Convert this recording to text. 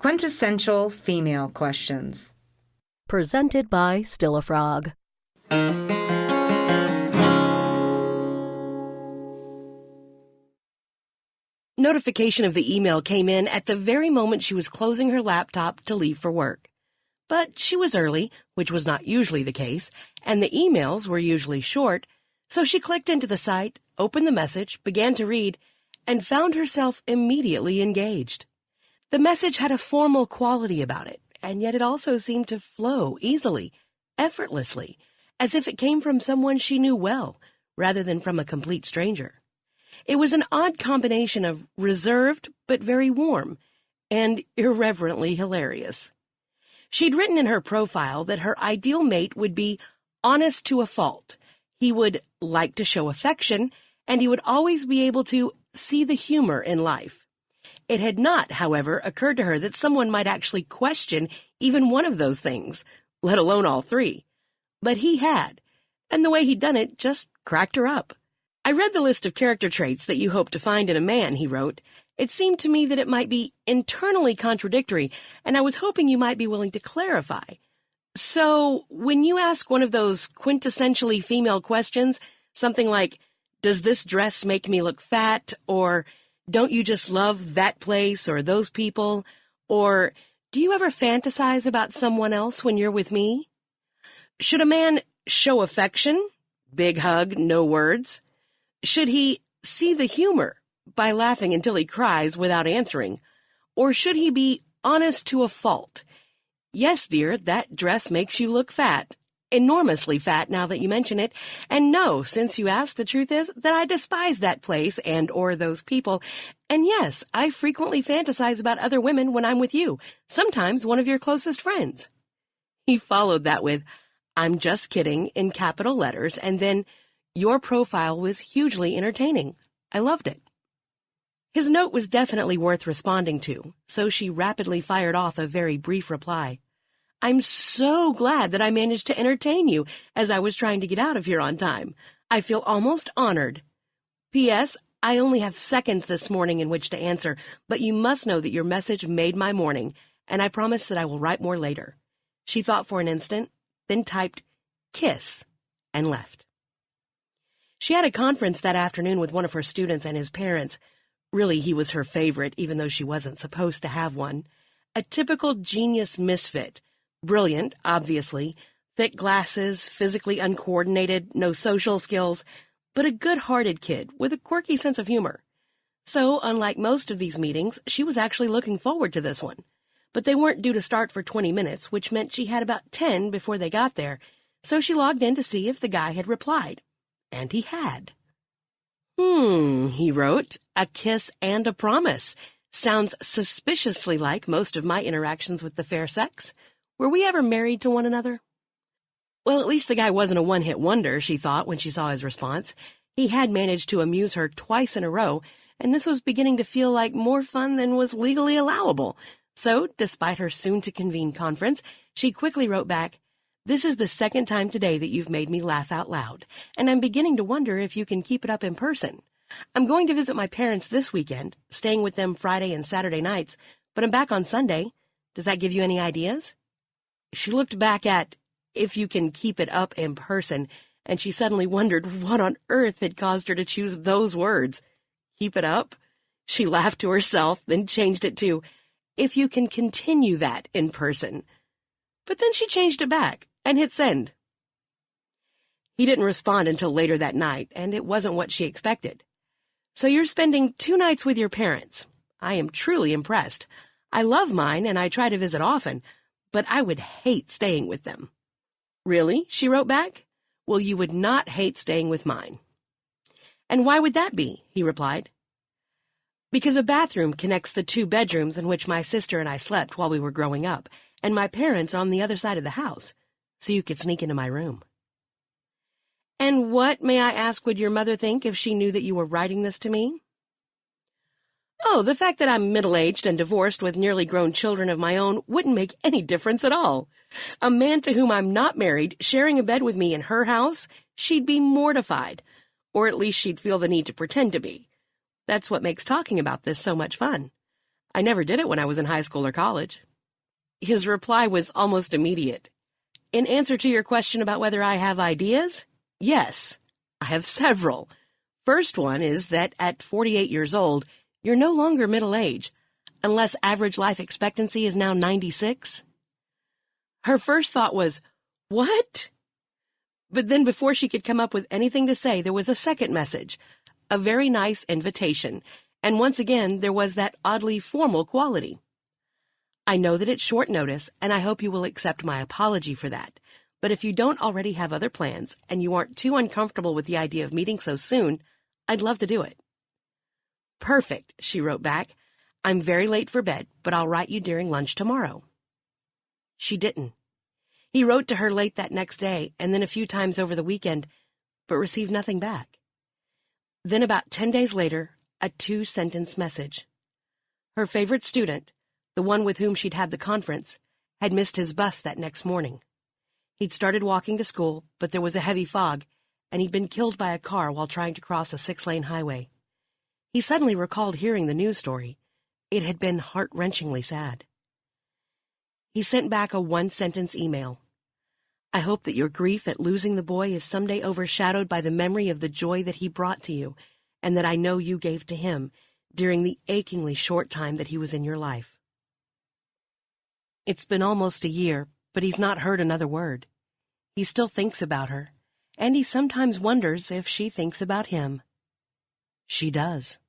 Quintessential female questions. Presented by Still a Frog. Notification of the email came in at the very moment she was closing her laptop to leave for work. But she was early, which was not usually the case, and the emails were usually short, so she clicked into the site, opened the message, began to read, and found herself immediately engaged. The message had a formal quality about it, and yet it also seemed to flow easily, effortlessly, as if it came from someone she knew well, rather than from a complete stranger. It was an odd combination of reserved but very warm, and irreverently hilarious. She'd written in her profile that her ideal mate would be honest to a fault. He would like to show affection, and he would always be able to see the humor in life. It had not, however, occurred to her that someone might actually question even one of those things, let alone all three. But he had, and the way he'd done it just cracked her up. I read the list of character traits that you hope to find in a man, he wrote. It seemed to me that it might be internally contradictory, and I was hoping you might be willing to clarify. So, when you ask one of those quintessentially female questions, something like, does this dress make me look fat? Or, don't you just love that place or those people? Or, do you ever fantasize about someone else when you're with me? Should a man show affection? Big hug, no words. Should he see the humor by laughing until he cries without answering? Or should he be honest to a fault? Yes, dear, that dress makes you look fat. Enormously fat now that you mention it. And no, since you asked, the truth is that I despise that place and or those people. And yes, I frequently fantasize about other women when I'm with you, sometimes one of your closest friends. He followed that with, I'm just kidding, in capital letters, and then, your profile was hugely entertaining. I loved it. His note was definitely worth responding to, so she rapidly fired off a very brief reply. I'm so glad that I managed to entertain you as I was trying to get out of here on time. I feel almost honored. P.S. I only have seconds this morning in which to answer, but you must know that your message made my morning, and I promise that I will write more later. She thought for an instant, then typed, kiss, and left. She had a conference that afternoon with one of her students and his parents. Really, he was her favorite, even though she wasn't supposed to have one. A typical genius misfit. Brilliant, obviously. Thick glasses, physically uncoordinated, no social skills, but a good-hearted kid with a quirky sense of humor. So, unlike most of these meetings, she was actually looking forward to this one. But they weren't due to start for 20 minutes, which meant she had about 10 before they got there, so she logged in to see if the guy had replied. And he had. He wrote, a kiss and a promise. Sounds suspiciously like most of my interactions with the fair sex. Were we ever married to one another? Well, at least the guy wasn't a one-hit wonder, she thought when she saw his response. He had managed to amuse her twice in a row, and this was beginning to feel like more fun than was legally allowable. So, despite her soon-to-convene conference, she quickly wrote back, this is the second time today that you've made me laugh out loud, and I'm beginning to wonder if you can keep it up in person. I'm going to visit my parents this weekend, staying with them Friday and Saturday nights, but I'm back on Sunday. Does that give you any ideas? She looked back at, if you can keep it up in person, and she suddenly wondered what on earth had caused her to choose those words. Keep it up? She laughed to herself, then changed it to, if you can continue that in person. But then she changed it back and hit send. He didn't respond until later that night, and it wasn't what she expected. So you're spending 2 nights with your parents. I am truly impressed. I love mine, and I try to visit often, but I would hate staying with them. Really? She wrote back. Well, you would not hate staying with mine. And why would that be? He replied. Because a bathroom connects the 2 bedrooms in which my sister and I slept while we were growing up, and my parents on the other side of the house, so you could sneak into my room. And what, may I ask, would your mother think if she knew that you were writing this to me? Oh, the fact that I'm middle-aged and divorced with nearly grown children of my own wouldn't make any difference at all. A man to whom I'm not married, sharing a bed with me in her house, she'd be mortified, or at least she'd feel the need to pretend to be. That's what makes talking about this so much fun. I never did it when I was in high school or college. His reply was almost immediate. In answer to your question about whether I have ideas, yes, I have several. First one is that at 48 years old, you're no longer middle age, unless average life expectancy is now 96. Her first thought was, what? But then before she could come up with anything to say, there was a second message, a very nice invitation, and once again there was that oddly formal quality. I know that it's short notice, and I hope you will accept my apology for that. But if you don't already have other plans, and you aren't too uncomfortable with the idea of meeting so soon, I'd love to do it. Perfect, she wrote back. I'm very late for bed, but I'll write you during lunch tomorrow. She didn't. He wrote to her late that next day, and then a few times over the weekend, but received nothing back. Then about 10 days later, a 2-sentence message. Her favorite student, the one with whom she'd had the conference, had missed his bus that next morning. He'd started walking to school, but there was a heavy fog, and he'd been killed by a car while trying to cross a 6-lane highway. He suddenly recalled hearing the news story. It had been heart-wrenchingly sad. He sent back a 1-sentence email. I hope that your grief at losing the boy is someday overshadowed by the memory of the joy that he brought to you, and that I know you gave to him during the achingly short time that he was in your life. It's been almost a year, but he's not heard another word. He still thinks about her, and he sometimes wonders if she thinks about him. She does.